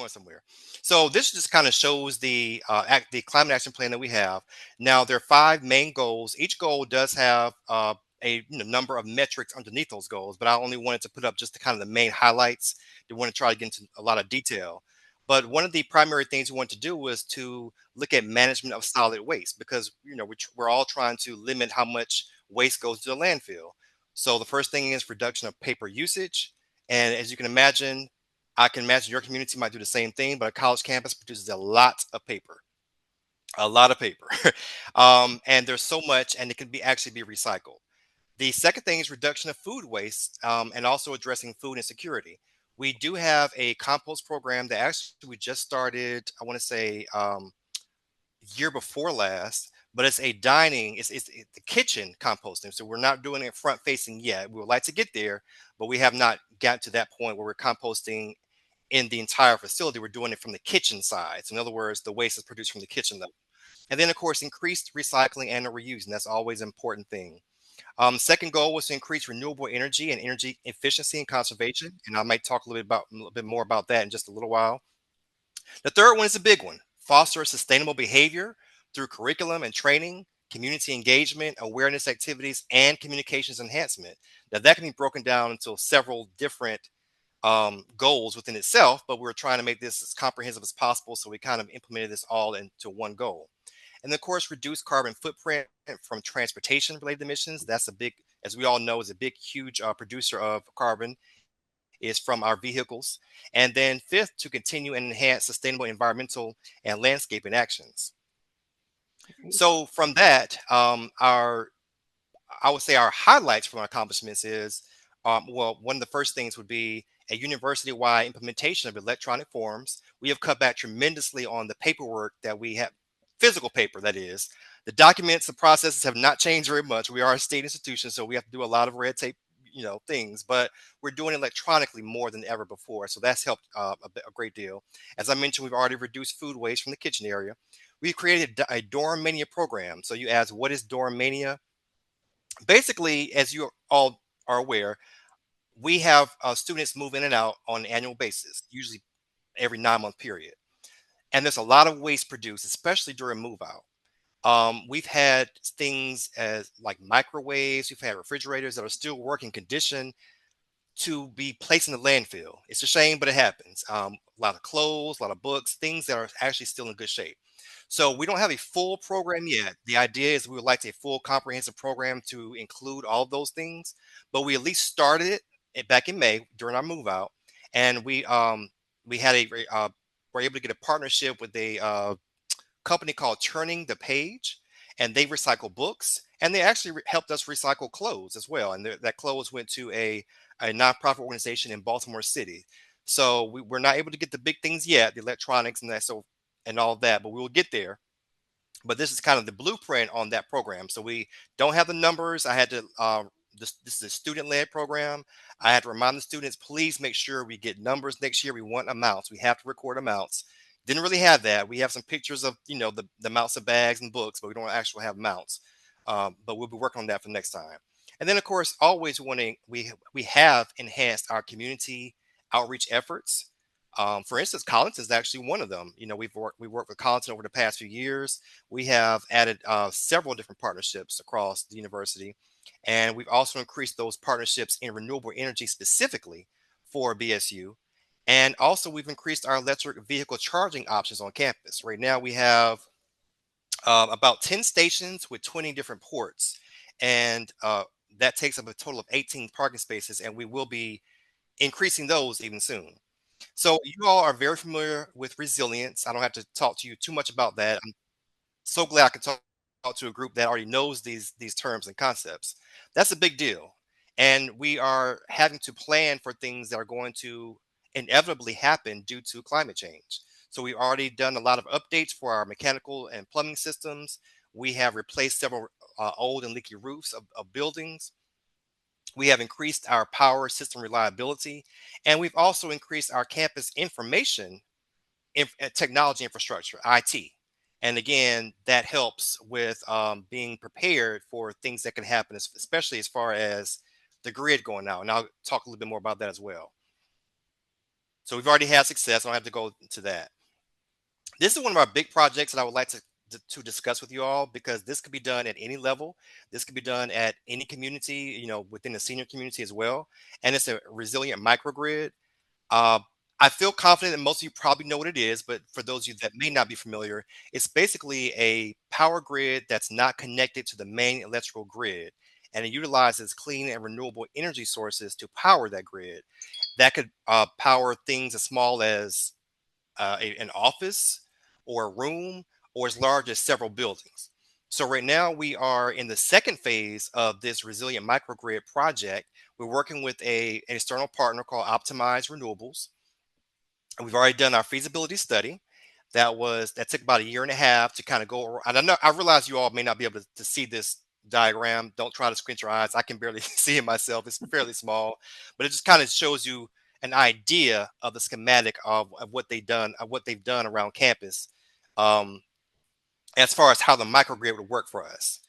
going somewhere. So this just kind of shows the climate action plan that we have. Now there are five main goals. Each goal does have a number of metrics underneath those goals, but I only wanted to put up just the kind of the main highlights. Didn't want to try to get into a lot of detail. But one of the primary things we want to do was to look at management of solid waste because we're all trying to limit how much waste goes to the landfill. So the first thing is reduction of paper usage. And as you can imagine, I can imagine your community might do the same thing, but a college campus produces a lot of paper. And there's so much, and it can be actually be recycled. The second thing is reduction of food waste and also addressing food insecurity. We do have a compost program that actually we just started, I want to say year before last, but it's a dining, it's the kitchen composting. So we're not doing it front facing yet. We would like to get there, but we have not gotten to that point where we're composting in the entire facility. We're doing it from the kitchen side. So in other words, the waste is produced from the kitchen level. And then, of course, increased recycling and reuse. And that's always an important thing. Second goal was to increase renewable energy and energy efficiency and conservation. And I might talk a little bit more about that in just a little while. The third one is a big one: foster sustainable behavior through curriculum and training, community engagement, awareness activities, and communications enhancement. Now, that can be broken down into several different goals within itself, but we're trying to make this as comprehensive as possible. So we kind of implemented this all into one goal. And of course, reduce carbon footprint from transportation related emissions. That's a big, as we all know, is a big, huge producer of carbon is from our vehicles. And then fifth, to continue and enhance sustainable environmental and landscaping actions. So from that, I would say our highlights from our accomplishments is, well, one of the first things would be a university-wide implementation of electronic forms. We have cut back tremendously on the paperwork that we have, physical paper, that is. The documents, the processes have not changed very much. We are a state institution, so we have to do a lot of red tape, things, but we're doing it electronically more than ever before. So that's helped a great deal. As I mentioned, we've already reduced food waste from the kitchen area. We've created a dorm mania program. So you ask, what is dorm mania? Basically, as you all are aware, we have students move in and out on an annual basis, usually every 9-month period. And there's a lot of waste produced, especially during move out. We've had things as like microwaves, we've had refrigerators that are still working condition to be placed in the landfill. It's a shame, but it happens. A lot of clothes, a lot of books, things that are actually still in good shape. So we don't have a full program yet. The idea is we would like a full comprehensive program to include all of those things, but we at least started it back in May during our move out, and we had were able to get a partnership with a company called Turning the Page, and they recycle books, and they actually helped us recycle clothes as well. And that clothes went to a nonprofit organization in Baltimore City. So we're not able to get the big things yet, the electronics and that, so and all that, but we will get there. But this is kind of the blueprint on that program. So we don't have the numbers. I had to. This is a student-led program. I had to remind the students, please make sure we get numbers next year. We want amounts. We have to record amounts. Didn't really have that. We have some pictures of the amounts of bags and books, but we don't actually have amounts. But we'll be working on that for next time. And then, of course, always wanting we have enhanced our community outreach efforts. For instance, Collins is actually one of them. We worked with Collins over the past few years. We have added several different partnerships across the university, and we've also increased those partnerships in renewable energy specifically for BSU. And also, we've increased our electric vehicle charging options on campus. Right now, we have about 10 stations with 20 different ports, and that takes up a total of 18 parking spaces, and we will be increasing those even soon. So you all are very familiar with resilience. I don't have to talk to you too much about that. I'm so glad I can talk to a group that already knows these terms and concepts. That's a big deal. And we are having to plan for things that are going to inevitably happen due to climate change. So we've already done a lot of updates for our mechanical and plumbing systems. We have replaced several old and leaky roofs of buildings. We have increased our power system reliability, and we've also increased our campus information technology infrastructure, IT. And again, that helps with being prepared for things that can happen, especially as far as the grid going out. And I'll talk a little bit more about that as well. So we've already had success. I don't have to go into that. This is one of our big projects that I would like to discuss with you all, because this could be done at any level. This could be done at any community, within the senior community as well. And it's a resilient microgrid. Uh, I feel confident that most of you probably know what it is, but for those of you that may not be familiar, it's basically a power grid that's not connected to the main electrical grid. And it utilizes clean and renewable energy sources to power that grid. That could power things as small as an office or a room, or as large as several buildings. So right now we are in the second phase of this resilient microgrid project. We're working with an external partner called Optimize Renewables. And we've already done our feasibility study. That took about a year and a half to kind of go around. And I realize you all may not be able to see this diagram. Don't try to squint your eyes. I can barely see it myself. It's fairly small, but it just kind of shows you an idea of the schematic of what they've done around campus, um, as far as how the microgrid would work for us.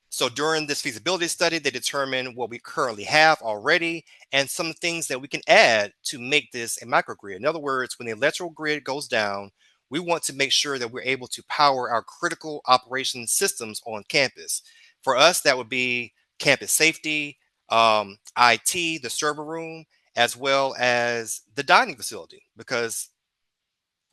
So during this feasibility study, they determined what we currently have already and some things that we can add to make this a microgrid. In other words, when the electrical grid goes down, we want to make sure that we're able to power our critical operation systems on campus. For us, that would be campus safety, IT, the server room, as well as the dining facility, because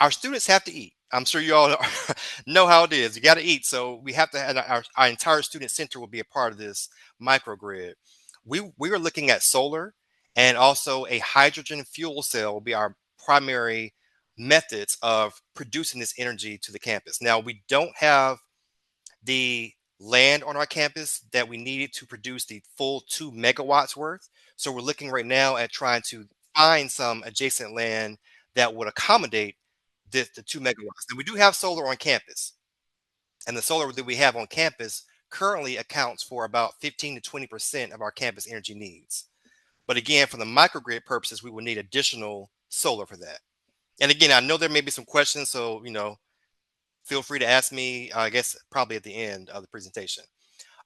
our students have to eat. I'm sure you all know how it is. You got to eat. So we have to have our entire student center will be a part of this microgrid. We are looking at solar, and also a hydrogen fuel cell will be our primary methods of producing this energy to the campus. Now, we don't have the land on our campus that we needed to produce the full 2 megawatts worth. So we're looking right now at trying to find some adjacent land that would accommodate the 2 megawatts. And we do have solar on campus, and the solar that we have on campus currently accounts for about 15 to 20% of our campus energy needs. But again, for the microgrid purposes, we will need additional solar for that. And again, I know there may be some questions, so feel free to ask me. I guess probably at the end of the presentation.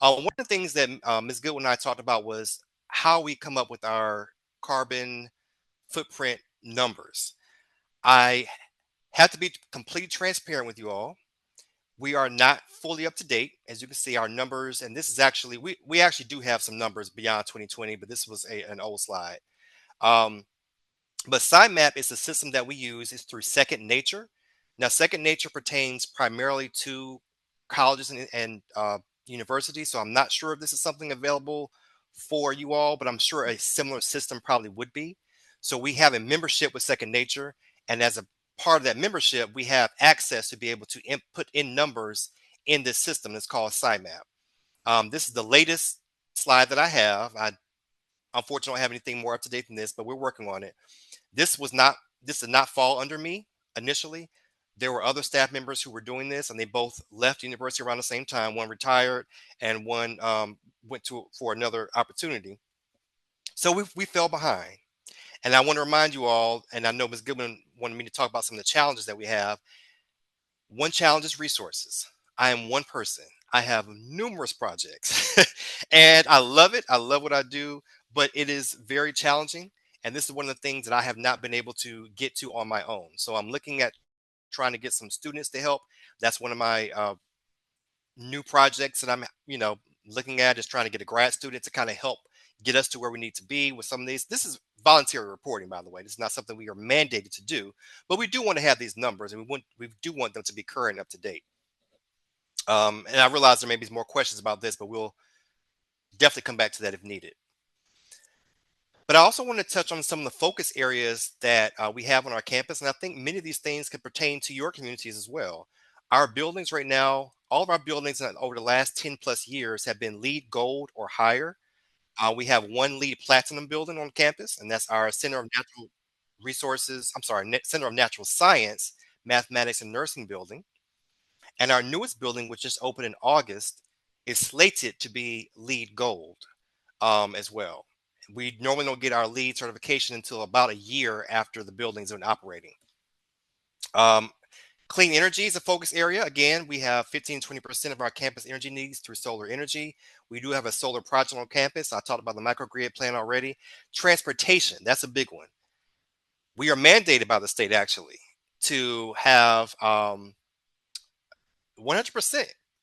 One of the things that Ms. Goodwin and I talked about was how we come up with our carbon footprint numbers. I have to be completely transparent with you all. We are not fully up to date. As you can see, our numbers, and this is actually, we actually do have some numbers beyond 2020, but this was an old slide. Um, But SciMap is the system that we use. It's through Second Nature. Now, Second Nature pertains primarily to colleges and universities. So I'm not sure if this is something available for you all, but I'm sure a similar system probably would be. So we have a membership with Second Nature, and as a part of that membership, we have access to be able to put in numbers in this system. It's called SciMap. This is the latest slide that I have. I unfortunately don't have anything more up to date than this, but we're working on it. This did not fall under me initially. There were other staff members who were doing this, and they both left university around the same time. One retired, and one went for another opportunity. So we fell behind. And I want to remind you all, and I know Ms. Goodman wanted me to talk about some of the challenges that we have. One challenge is resources. I am one person. I have numerous projects and I love it. I love what I do, but it is very challenging. And this is one of the things that I have not been able to get to on my own. So I'm looking at trying to get some students to help. That's one of my new projects that I'm, looking at, is trying to get a grad student to kind of help get us to where we need to be with some of these. This is voluntary reporting, by the way. This is not something we are mandated to do, but we do want to have these numbers, and we do want them to be current, up to date. And I realize there may be more questions about this, but we'll definitely come back to that if needed. But I also want to touch on some of the focus areas that we have on our campus, and I think many of these things could pertain to your communities as well. Our buildings right now, all of our buildings over the last 10 plus years have been LEED Gold or higher. We have one LEED Platinum building on campus, and that's our Center of Natural Resources, I'm sorry, Center of Natural Science, Mathematics and Nursing building. And our newest building, which just opened in August, is slated to be LEED Gold as well. We normally don't get our LEED certification until about a year after the buildings are operating. Um, Clean energy is a focus area. Again, we have 15-20% of our campus energy needs through solar energy. We do have a solar project on campus. I talked about the microgrid plan already. Transportation, that's a big one. We are mandated by the state actually to have 100%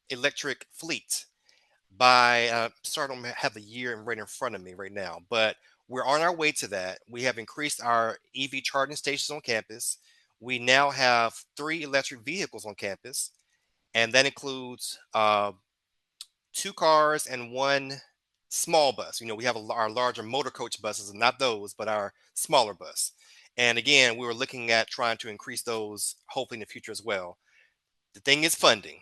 electric fleet by sorry, I don't have the year right in front of me right now, but we're on our way to that. We have increased our EV charging stations on campus. We now have 3 electric vehicles on campus, and that includes 2 cars and 1 small bus. We have our larger motor coach buses, and not those, but our smaller bus. And again, we were looking at trying to increase those, hopefully in the future as well. The thing is funding.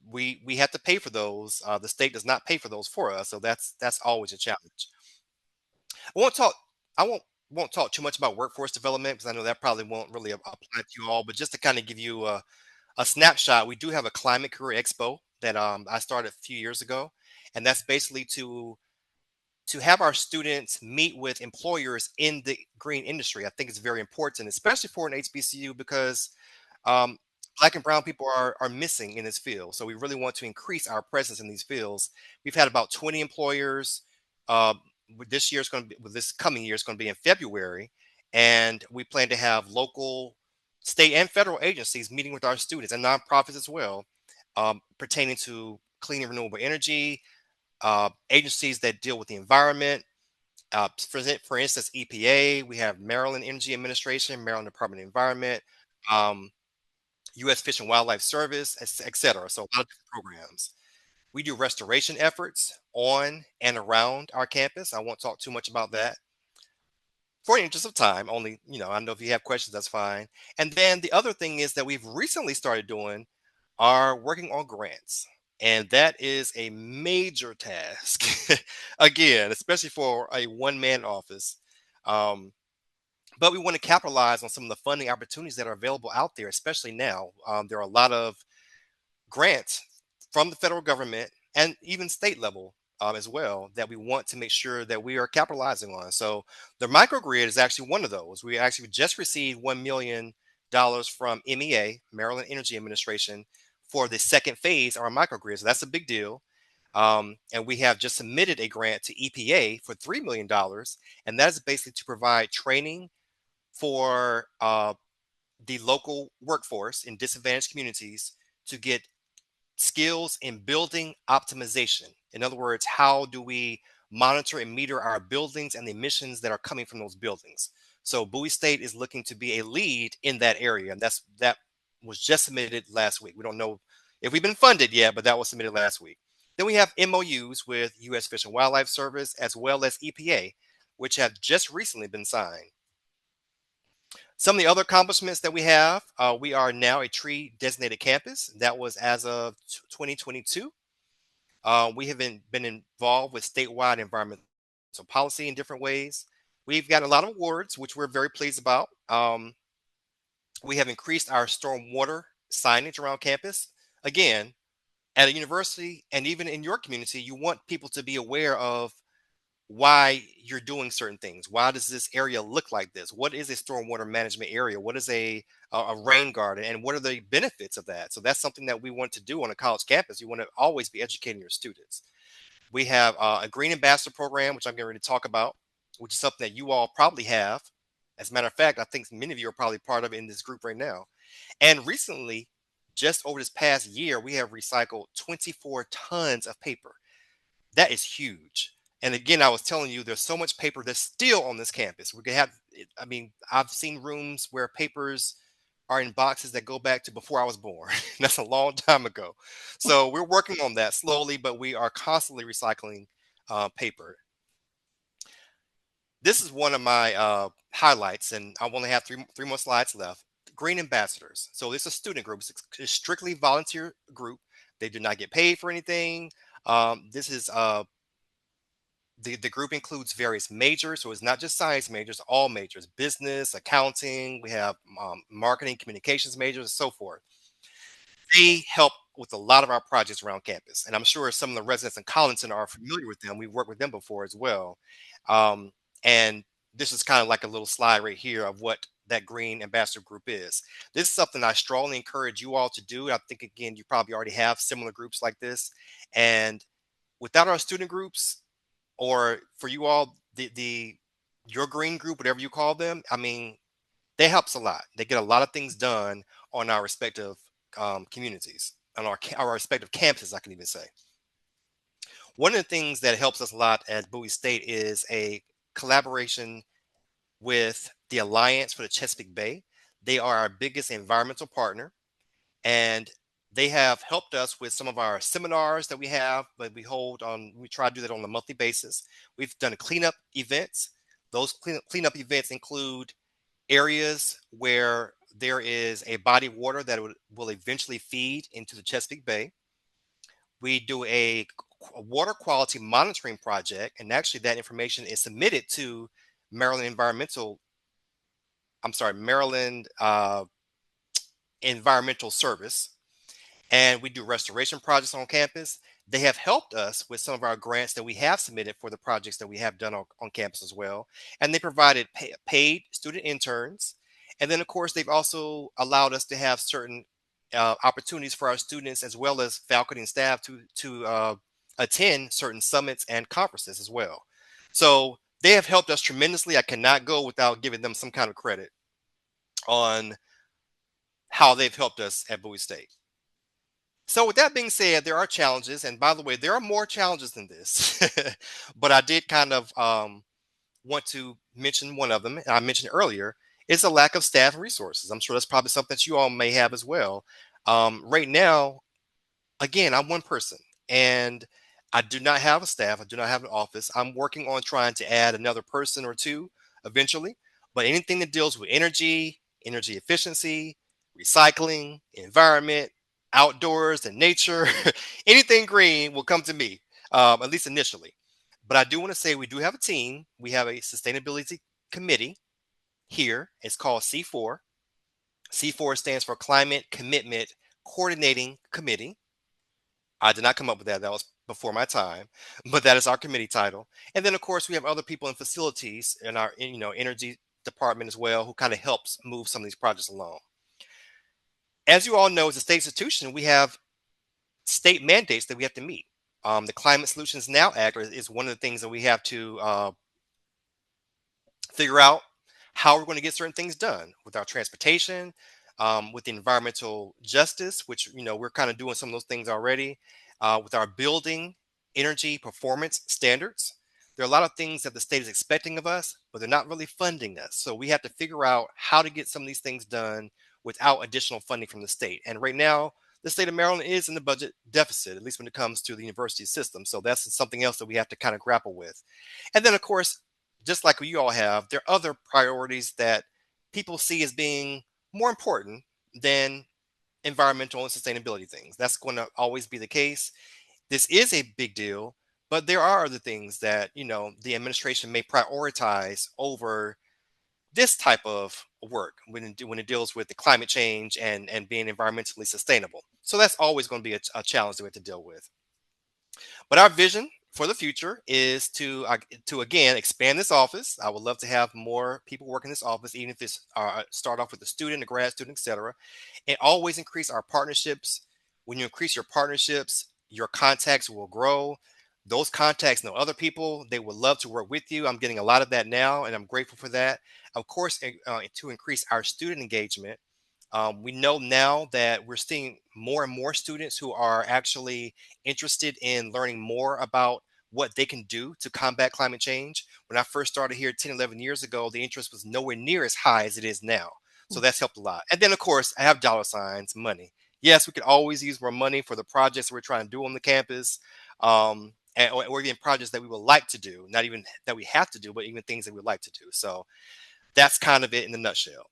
We have to pay for those. The state does not pay for those for us, so that's always a challenge. I won't talk. I won't talk too much about workforce development because I know that probably won't really apply to you all. But just to kind of give you a snapshot, we do have a climate career expo that I started a few years ago, and that's basically to have our students meet with employers in the green industry. I think it's very important, especially for an HBCU, because um, Black and brown people are missing in this field. So we really want to increase our presence in these fields. We've had about 20 employers. Uh, this year is going to be, well, this coming year is going to be in February, and we plan to have local, state, and federal agencies meeting with our students and nonprofits as well, pertaining to clean and renewable energy, agencies that deal with the environment. For instance, EPA, we have Maryland Energy Administration, Maryland Department of Environment, um, U.S. Fish and Wildlife Service, et cetera. So a lot of different programs. We do restoration efforts on and around our campus. I won't talk too much about that for the interest of time. Only, I know if you have questions, that's fine. And then the other thing is that we've recently started doing are working on grants. And that is a major task. Again, especially for a one-man office. Um, but we want to capitalize on some of the funding opportunities that are available out there, especially now. There are a lot of grants from the federal government and even state level as well that we want to make sure that we are capitalizing on. So the microgrid is actually one of those. We actually just received $1 million from MEA, Maryland Energy Administration, for the second phase of our microgrid. So that's a big deal. And we have just submitted a grant to EPA for $3 million, and that is basically to provide training for the local workforce in disadvantaged communities to get skills in building optimization. In other words, how do we monitor and meter our buildings and the emissions that are coming from those buildings? So Bowie State is looking to be a lead in that area, and that was just submitted last week. We don't know if we've been funded yet, but that was submitted last week. Then we have MOUs with U.S. Fish and Wildlife Service as well as EPA, which have just recently been signed. Some of the other accomplishments that we are now a tree designated campus. That was as of 2022. We have been involved with statewide environmental policy in different ways. We've got a lot of awards, which we're very pleased about. We have increased our stormwater signage around campus. Again, at a university and even in your community, you want people to be aware of why you're doing certain things. Why does this area look like this? What is a stormwater management area? What is a rain garden? And what are the benefits of that? So that's something that we want to do on a college campus. You want to always be educating your students. We have a Green Ambassador program, which I'm getting ready to talk about, which is something that you all probably have. As a matter of fact, I think many of you are probably part of it in this group right now. And recently, just over this past year, we have recycled 24 tons of paper. That is huge. And again, I was telling you, there's so much paper that's still on this campus. We could have, I mean, I've seen rooms where papers are in boxes that go back to before I was born. That's a long time ago. So we're working on that slowly, but we are constantly recycling paper. This is one of my highlights, and I only have three more slides left. Green Ambassadors. So it's a student group. It's a strictly volunteer group. They do not get paid for anything. This is the group includes various majors, so it's not just science majors, all majors, business, accounting. We have marketing, communications majors, and so forth. They help with a lot of our projects around campus, and I'm sure some of the residents in Collinson are familiar with them. We've worked with them before as well. Um, and this is kind of like a little slide right here of what that Green Ambassador Group is. This is something I strongly encourage you all to do. I think again, you probably already have similar groups like this, and without our student groups, or for you all, the your green group, whatever you call them, I mean, That helps a lot. They get a lot of things done on our respective communities, on our respective campuses, I can even say. One of the things that helps us a lot at Bowie State is a collaboration with the Alliance for the Chesapeake Bay. They are our biggest environmental partner, and they have helped us with some of our seminars that we have, but we try to do that on a monthly basis. We've done cleanup events. Those cleanup events include areas where there is a body of water that will eventually feed into the Chesapeake Bay. We do a water quality monitoring project, and actually that information is submitted to Maryland Environmental, I'm sorry, Maryland Environmental Service, and we do restoration projects on campus. They have helped us with some of our grants that we have submitted for the projects that we have done on campus as well. And they provided paid student interns. And then, of course, they've also allowed us to have certain opportunities for our students as well as faculty and staff to attend certain summits and conferences as well. So they have helped us tremendously. I cannot go without giving them some kind of credit on how they've helped us at Bowie State. So with that being said, there are challenges, and by the way, there are more challenges than this. But I did kind of want to mention one of them, and I mentioned earlier, is a lack of staff and resources. I'm sure that's probably something that you all may have as well. Right now, again, I'm one person, and I do not have a staff. I do not have an office. I'm working on trying to add another person or two eventually. But anything that deals with energy, energy efficiency, recycling, environment, outdoors, and nature, anything green will come to me, at least initially. But I do want to say we do have a team. We have a sustainability committee here. It's called C4. C4 stands for Climate Commitment Coordinating Committee. I did not come up with that. That was before my time, but that is our committee title. And then, of course, we have other people in facilities in our, energy department as well, who kind of helps move some of these projects along. As you all know, as a state institution, we have state mandates that we have to meet. The Climate Solutions Now Act is one of the things that we have to figure out how we're going to get certain things done with our transportation, with environmental justice, which we're kind of doing some of those things already, with our building energy performance standards. There are a lot of things that the state is expecting of us, but they're not really funding us. So we have to figure out how to get some of these things done without additional funding from the state. And right now, the state of Maryland is in the budget deficit, at least when it comes to the university system. So that's something else that we have to kind of grapple with. And then, of course, just like you all have, there are other priorities that people see as being more important than environmental and sustainability things. That's going to always be the case. This is a big deal, but there are other things that, the administration may prioritize over this type of work when it deals with the climate change and being environmentally sustainable. So that's always going to be a challenge that we have to deal with. But our vision for the future is to again expand this office. I would love to have more people work in this office, even if it's start off with a student, a grad student, etc. And always increase our partnerships. When you increase your partnerships, your contacts will grow. Those contacts know other people. They would love to work with you. I'm getting a lot of that now, and I'm grateful for that. Of course, to increase our student engagement, we know now that we're seeing more and more students who are actually interested in learning more about what they can do to combat climate change. When I first started here 10, 11 years ago, the interest was nowhere near as high as it is now. So that's helped a lot. And then, of course, I have dollar signs, money. Yes, we could always use more money for the projects we're trying to do on the campus, or even projects that we would like to do, not even that we have to do, but even things that we'd like to do. So that's kind of it in a nutshell.